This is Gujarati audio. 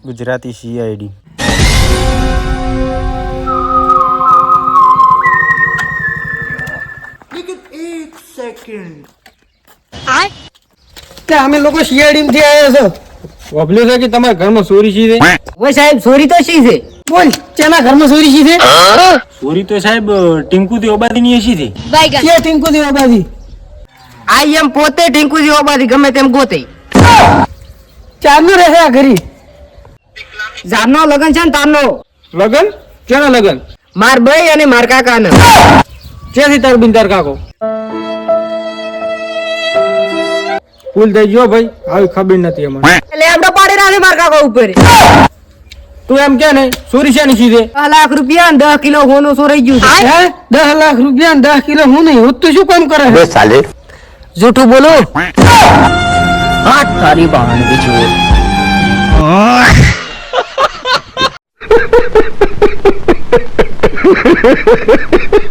ગુજરાતી CID. અમે લોકો CID થી આવ્યા છો. ઓબલ્યો છે કે તમારા ઘરમાં ચોરી છે? ઓય સાહેબ ચોરી તો શી છે? બોલ ચેના ઘરમાં ચોરી શી છે? ચોરી તો સાહેબ ટીંકુ થી ઓબાદી ની એસી થી. કે ટીંકુ થી ઓબાદી? આઈ એમ પોતે ટીંકુ થી ઓબાદી ગમે તેમ ગોતે. ચાલુ રહે આ ઘરી. જામનો લગન છે ને તારનો. લગન? કેના લગન? માર ભાઈ અને માર કાકાનો. ક્યાંથી તાર બિંદાર કાકો? ભૂલ થઈ ગયો ભાઈ, આવી ખબર નથી અમને. એટલે એમનો પાડી રાખે માર કાકા ઉપર. તું એમ કે નહીં ચોરી છે ની સીધે? 10 લાખ રૂપિયા ને 10 કિલો સોનું ચોરાઈ ગયું છે. હે 10 લાખ રૂપિયા 10 કિલો હું નહીં હોત તો શું કામ કરે? બે સાલે જૂઠું બોલો. હાથ તારી બહાન બીજું